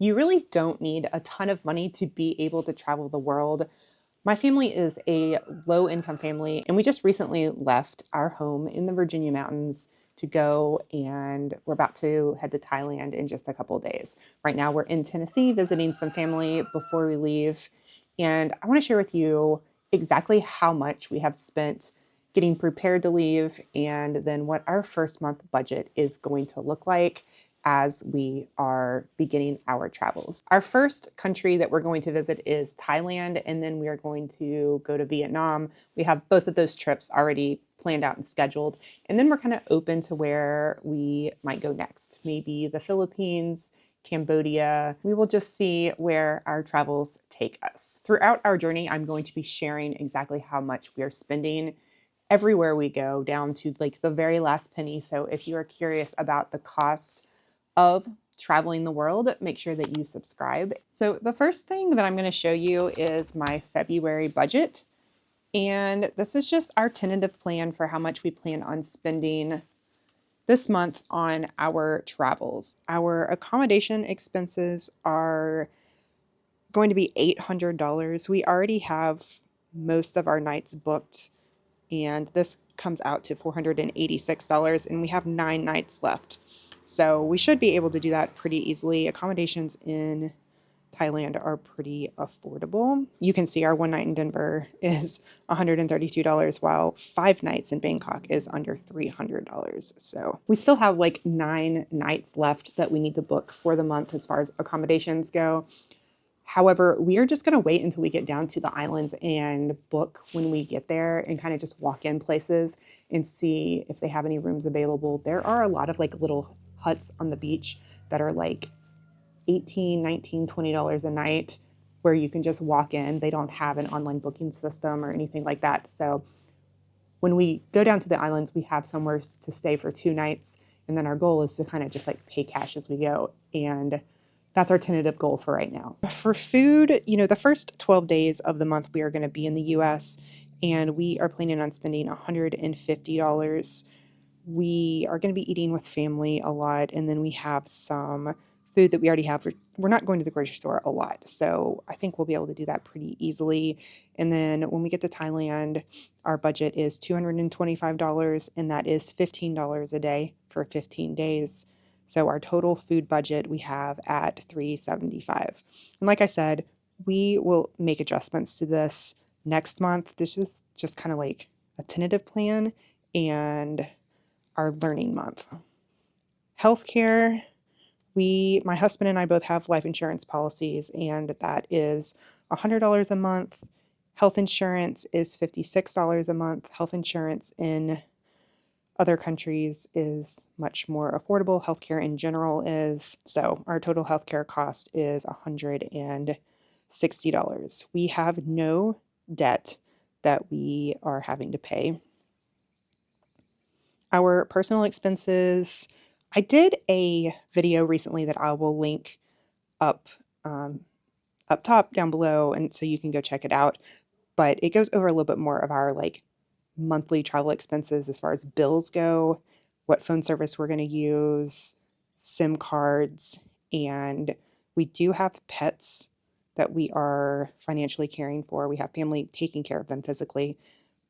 You really don't need a ton of money to be able to travel the world. My family is a low income family, and we just recently left our home in the Virginia mountains to go, and we're about to head to Thailand in just a couple of days. Right now, we're in Tennessee visiting some family before we leave. And I want to share with you exactly how much we have spent getting prepared to leave, and then what our first month budget is going to look like as we are beginning our travels. Our first country that we're going to visit is Thailand, and then we are going to go to Vietnam. We have both of those trips already planned out and scheduled, and then we're kind of open to where we might go next. Maybe the Philippines, Cambodia. We will just see where our travels take us. Throughout our journey, I'm going to be sharing exactly how much we are spending everywhere we go, down to like the very last penny. So if you are curious about the cost of traveling the world, make sure that you subscribe. So the first thing that I'm going to show you is my February budget. And this is just our tentative plan for how much we plan on spending this month on our travels. Our accommodation expenses are going to be $800. We already have most of our nights booked, and this comes out to $486, and we have 9 nights left. So we should be able to do that pretty easily. Accommodations in Thailand are pretty affordable. You can see our one night in Denver is $132, while 5 nights in Bangkok is under $300. So we still have like 9 nights left that we need to book for the month as far as accommodations go. However, we are just going to wait until we get down to the islands and book when we get there and kind of just walk in places and see if they have any rooms available. There are a lot of like little huts on the beach that are like 18, 19, $20 a night where you can just walk in. They don't have an online booking system or anything like that. So when we go down to the islands, we have somewhere to stay for 2 nights. And then our goal is to kind of just like pay cash as we go. And that's our tentative goal for right now. For food, the first 12 days of the month, we are going to be in the US, and we are planning on spending $150. We are going to be eating with family a lot, and then we have some food that we already have. We're not going to the grocery store a lot, so I think we'll be able to do that pretty easily. And then when we get to Thailand, our budget is $225, and that is $15 a day for 15 days. So our total food budget we have at $375. And like I said, we will make adjustments to this next month. This is just kind of like a tentative plan and our learning month. Healthcare, my husband and I both have life insurance policies, and that is $100 a month. Health insurance is $56 a month. Health insurance in other countries is much more affordable. Healthcare in general is. So our total healthcare cost is $160. We have no debt that we are having to pay. Our personal expenses, I did a video recently that I will link up up top down below, and so you can go check it out. But it goes over a little bit more of our like monthly travel expenses as far as bills go, what phone service we're going to use, SIM cards, and we do have pets that we are financially caring for. We have family taking care of them physically,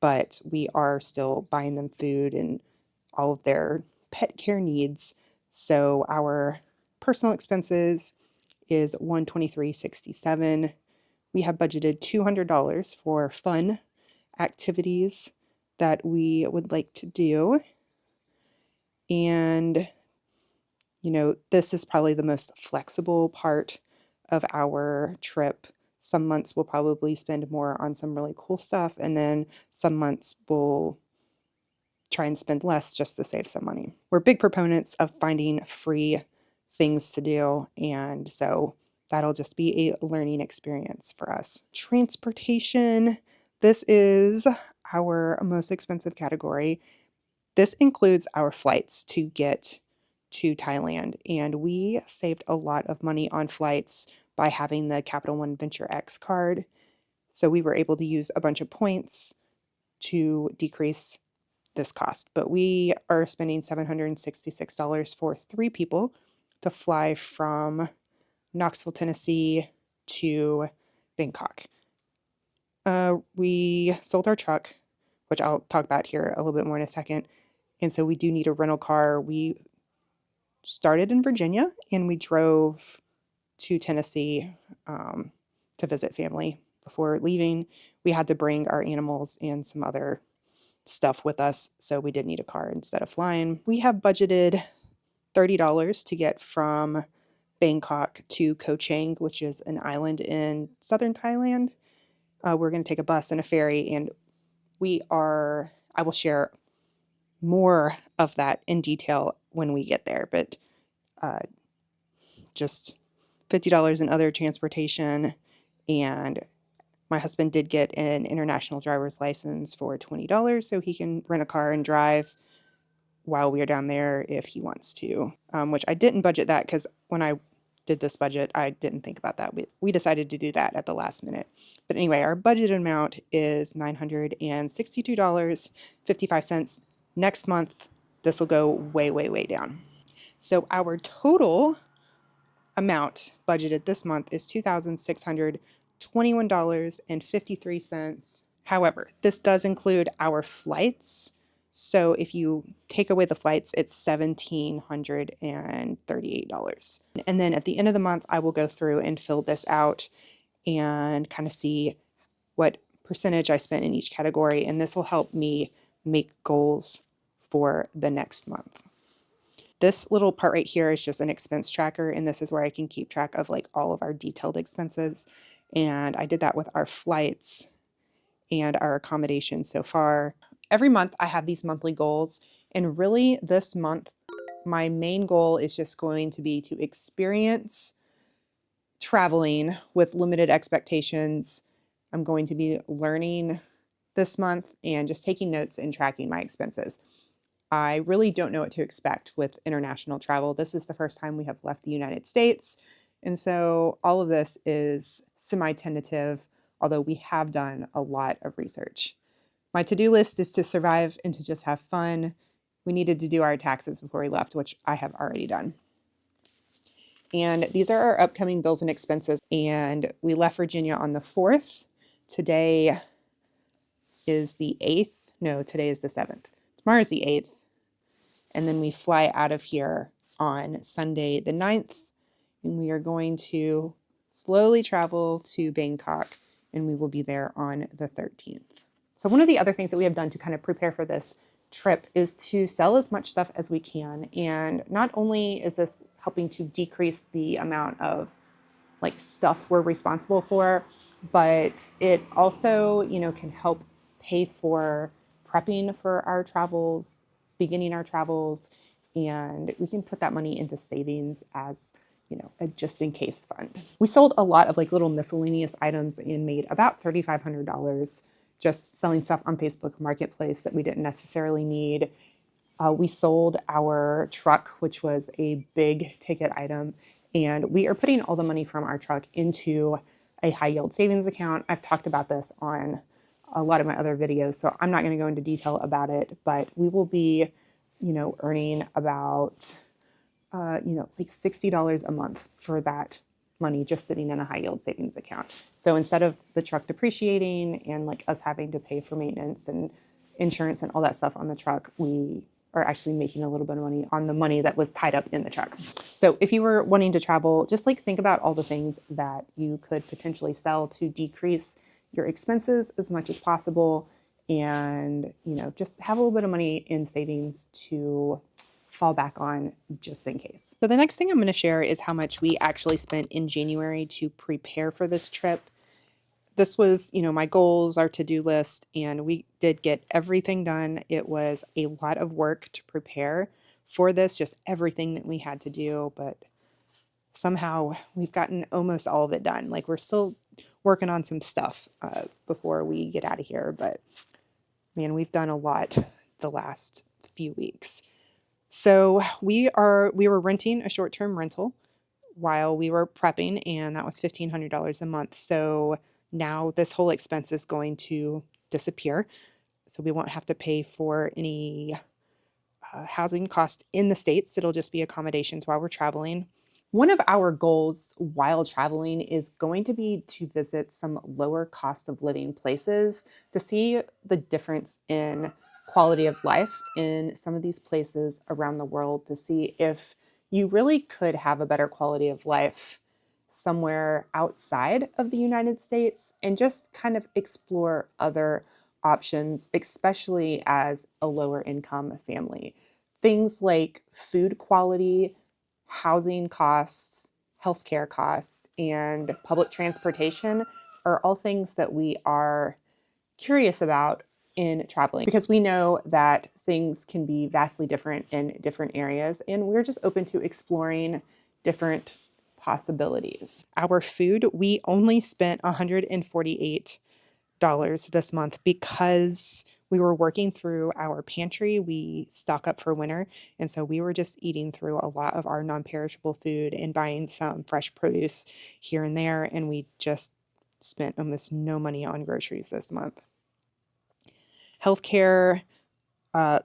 but we are still buying them food and all of their pet care needs. So our personal expenses is $123.67. We have budgeted $200 for fun activities that we would like to do. And, this is probably the most flexible part of our trip. Some months we'll probably spend more on some really cool stuff, and then some months we'll try and spend less just to save some money. We're big proponents of finding free things to do, and so that'll just be a learning experience for us. Transportation, this is our most expensive category. This includes our flights to get to Thailand, and we saved a lot of money on flights by having the Capital One Venture X card. So we were able to use a bunch of points to decrease this cost. But we are spending $766 for 3 people to fly from Knoxville, Tennessee to Bangkok. We sold our truck, which I'll talk about here a little bit more in a second. And so we do need a rental car. We started in Virginia and we drove to Tennessee to visit family. Before leaving, we had to bring our animals and some other stuff with us, so we did need a car instead of flying. We have budgeted $30 to get from Bangkok to Koh Chang, which is an island in southern Thailand. We're going to take a bus and a ferry, and I will share more of that in detail when we get there, but just $50 in other transportation. And my husband did get an international driver's license for $20 so he can rent a car and drive while we are down there if he wants to, which I didn't budget that because when I did this budget, I didn't think about that. We decided to do that at the last minute. But anyway, our budget amount is $962.55. Next month, this will go way, way, way down. So our total amount budgeted this month is $2,621.53. However, this does include our flights. So if you take away the flights, it's $1,738. And then at the end of the month, I will go through and fill this out and kind of see what percentage I spent in each category. And this will help me make goals for the next month. This little part right here is just an expense tracker, and this is where I can keep track of like all of our detailed expenses. And I did that with our flights and our accommodation so far. Every month I have these monthly goals, and really this month my main goal is just going to be to experience traveling with limited expectations. I'm going to be learning this month and just taking notes and tracking my expenses. I really don't know what to expect with international travel. This is the first time we have left the United States. And so all of this is semi-tentative, although we have done a lot of research. My to-do list is to survive and to just have fun. We needed to do our taxes before we left, which I have already done. And these are our upcoming bills and expenses. And we left Virginia on the 4th. Today is the 8th. No, today is the 7th. Tomorrow is the 8th. And then we fly out of here on Sunday the 9th, and we are going to slowly travel to Bangkok, and we will be there on the 13th. So one of the other things that we have done to kind of prepare for this trip is to sell as much stuff as we can. And not only is this helping to decrease the amount of like stuff we're responsible for, but it also, can help pay for prepping for our travels, beginning our travels, and we can put that money into savings as a just in case fund. We sold a lot of like little miscellaneous items and made about $3,500 just selling stuff on Facebook Marketplace that we didn't necessarily need. We sold our truck, which was a big ticket item, and we are putting all the money from our truck into a high yield savings account. I've talked about this on a lot of my other videos, so I'm not going to go into detail about it, but we will be, earning about, like $60 a month for that money just sitting in a high yield savings account. So instead of the truck depreciating and like us having to pay for maintenance and insurance and all that stuff on the truck, we are actually making a little bit of money on the money that was tied up in the truck. So if you were wanting to travel, just like think about all the things that you could potentially sell to decrease your expenses as much as possible, and just have a little bit of money in savings to fall back on just in case. So the next thing I'm going to share is how much we actually spent in January to prepare for this trip. This was, my goals, our to-do list, and we did get everything done. It was a lot of work to prepare for this, just everything that we had to do, but somehow we've gotten almost all of it done. Like we're still working on some stuff before we get out of here, but man, we've done a lot the last few weeks. So we were renting a short-term rental while we were prepping, and that was $1,500 a month. So now this whole expense is going to disappear. So we won't have to pay for any housing costs in the States. It'll just be accommodations while we're traveling. One of our goals while traveling is going to be to visit some lower cost of living places to see the difference in quality of life in some of these places around the world, to see if you really could have a better quality of life somewhere outside of the United States, and just kind of explore other options, especially as a lower income family. Things like food quality, housing costs, healthcare costs, and public transportation are all things that we are curious about in traveling, because we know that things can be vastly different in different areas, and we're just open to exploring different possibilities. Our food, we only spent $148 this month because we were working through our pantry. We stock up for winter. And so we were just eating through a lot of our non-perishable food and buying some fresh produce here and there. And we just spent almost no money on groceries this month. Healthcare.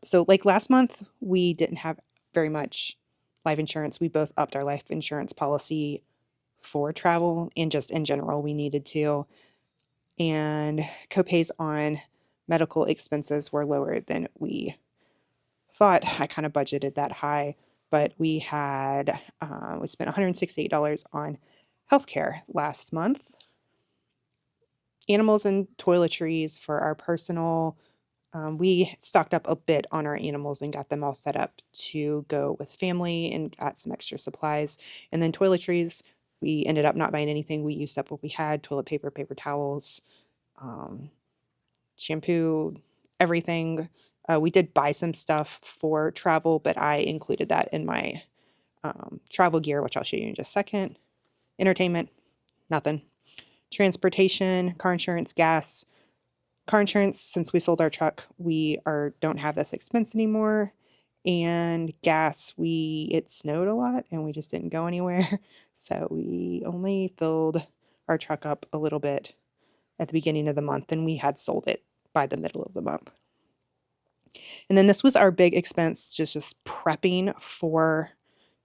So like last month, we didn't have very much life insurance. We both upped our life insurance policy for travel, and just in general, we needed to. And copays on medical expenses were lower than we thought. I kind of budgeted that high, but we spent $168 on healthcare last month. Animals and toiletries for our personal. We stocked up a bit on our animals and got them all set up to go with family and got some extra supplies. And then toiletries, we ended up not buying anything. We used up what we had: toilet paper, paper towels, shampoo, everything. We did buy some stuff for travel, but I included that in my travel gear, which I'll show you in just a second. Entertainment, nothing. Transportation, car insurance, gas. Car insurance, since we sold our truck, we don't have this expense anymore. And gas, it snowed a lot and we just didn't go anywhere. So we only filled our truck up a little bit at the beginning of the month, and we had sold it by the middle of the month. And then this was our big expense, just prepping for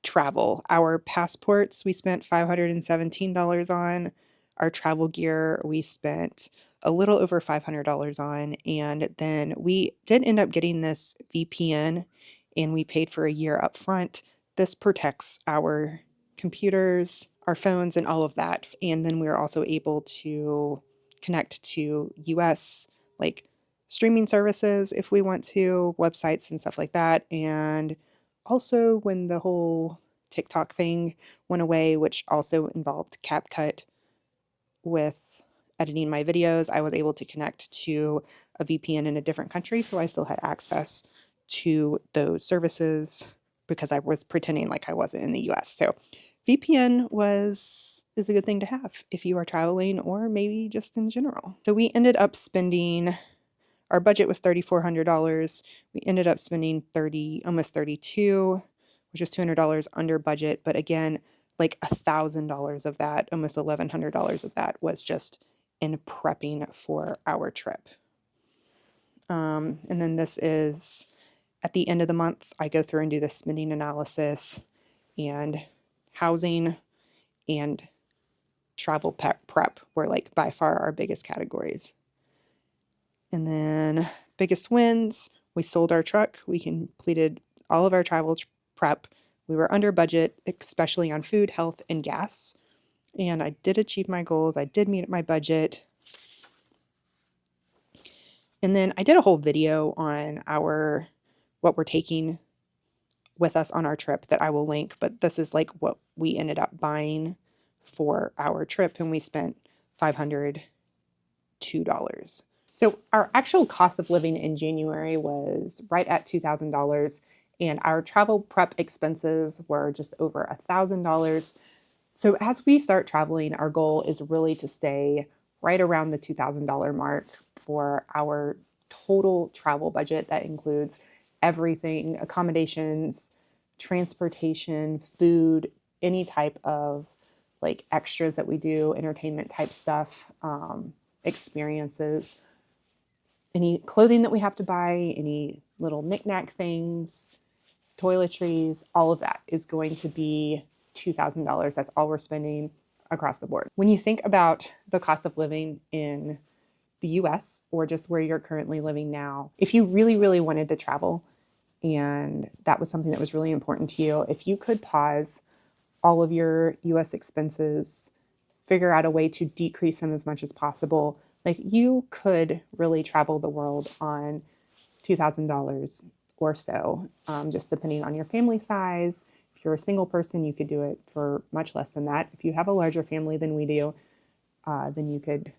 travel. Our passports, we spent $517 on. Our travel gear, we spent a little over $500 on. And then we did end up getting this VPN, and we paid for a year up front. This protects our computers, our phones, and all of that. And then we were also able to connect to US like streaming services if we want to, websites and stuff like that. And also, when the whole TikTok thing went away, which also involved CapCut with editing my videos, I was able to connect to a VPN in a different country, so I still had access to those services because I was pretending like I wasn't in the US. So VPN is a good thing to have if you are traveling, or maybe just in general. So we ended up spending, our budget was $3,400. We ended up spending almost 32, which is $200 under budget. But again, like $1,000 of that, almost $1,100 of that, was just in prepping for our trip. And then this is at the end of the month, I go through and do the spending analysis, and housing and travel prep were like by far our biggest categories. And then biggest wins, we sold our truck. We completed all of our travel prep. We were under budget, especially on food, health, and gas. And I did achieve my goals. I did meet my budget. And then I did a whole video on what we're taking with us on our trip that I will link. But this is like what we ended up buying for our trip, and we spent $502. So our actual cost of living in January was right at $2,000, and our travel prep expenses were just over $1,000. So as we start traveling, our goal is really to stay right around the $2,000 mark for our total travel budget. That includes everything: accommodations, transportation, food, any type of like extras that we do, entertainment type stuff, experiences, any clothing that we have to buy, any little knickknack things, toiletries, all of that is going to be $2,000. That's all we're spending across the board. When you think about the cost of living in the US or just where you're currently living now, if you really, really wanted to travel and that was something that was really important to you, if you could pause all of your US expenses, figure out a way to decrease them as much as possible, like you could really travel the world on $2,000 or so, just depending on your family size. If you're a single person, you could do it for much less than that. If you have a larger family than we do, then you could,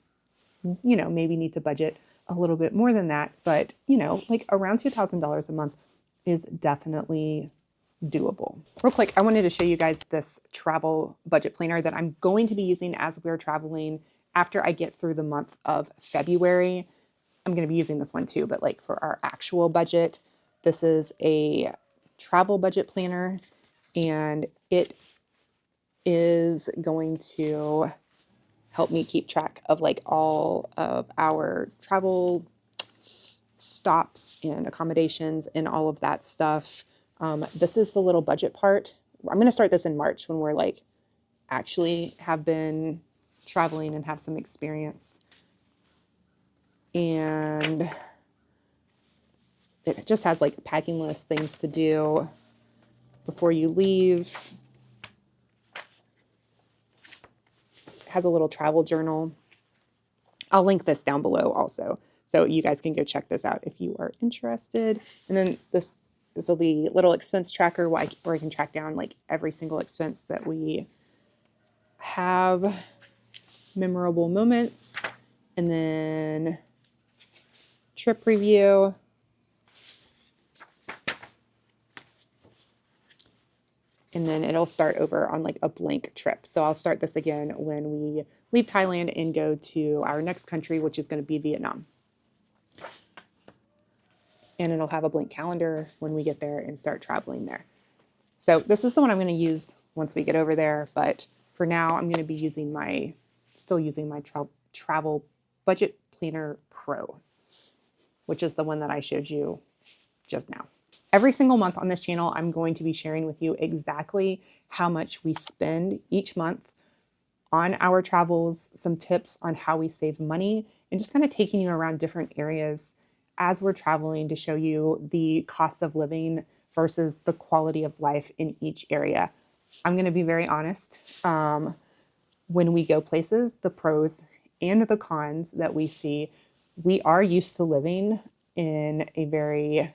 maybe need to budget a little bit more than that. But, like around $2,000 a month is definitely doable. Real quick, I wanted to show you guys this travel budget planner that I'm going to be using as we're traveling after I get through the month of February. I'm going to be using this one too, but like for our actual budget, this is a travel budget planner and it is going to help me keep track of like all of our travel stops and accommodations and all of that stuff. This is the little budget part. I'm going to start this in March when we're like actually have been traveling and have some experience. And it just has like packing list, things to do before you leave. It has a little travel journal. I'll link this down below also, so you guys can go check this out if you are interested. And then this will be little expense tracker where I can track down like every single expense that we have, memorable moments, and then trip review. And then it'll start over on like a blank trip. So I'll start this again when we leave Thailand and go to our next country, which is going to be Vietnam. And it'll have a blank calendar when we get there and start traveling there. So this is the one I'm going to use once we get over there. But for now, I'm going to be still using my travel budget planner Pro, which is the one that I showed you just now. Every single month on this channel, I'm going to be sharing with you exactly how much we spend each month on our travels, some tips on how we save money, and just kind of taking you around different areas as we're traveling to show you the cost of living versus the quality of life in each area. I'm going to be very honest. When we go places, the pros and the cons that we see, we are used to living in a very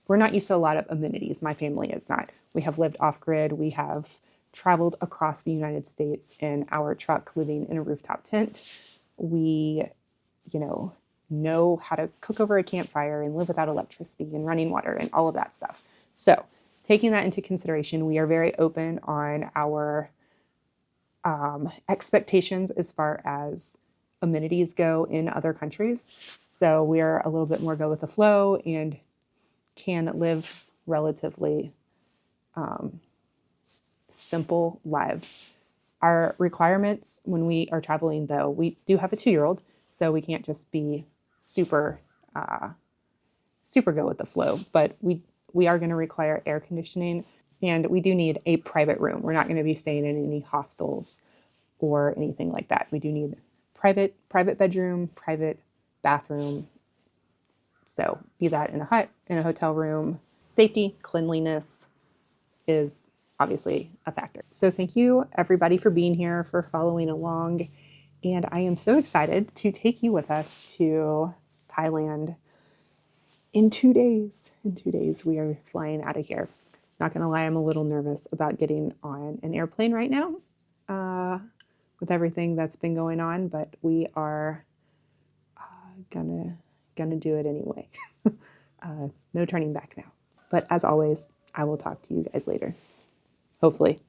we're not used to a lot of amenities. My family is not. We have lived off grid. We have traveled across the United States in our truck, living in a rooftop tent. We, know how to cook over a campfire and live without electricity and running water and all of that stuff. So taking that into consideration, we are very open on our expectations as far as amenities go in other countries. So we're a little bit more go with the flow and can live relatively simple lives. Our requirements when we are traveling, though, we do have a 2-year-old, so we can't just be super go with the flow. But we are going to require air conditioning, and we do need a private room. We're not going to be staying in any hostels or anything like that. We do need private bedroom, private bathroom. So be that in a hut, in a hotel room. Safety, cleanliness is obviously a factor. So thank you everybody for being here, for following along. And I am so excited to take you with us to Thailand in 2 days. In 2 days, we are flying out of here. Not gonna lie, I'm a little nervous about getting on an airplane right now with everything that's been going on, but we are gonna do it anyway. No turning back now. But as always, I will talk to you guys later. Hopefully.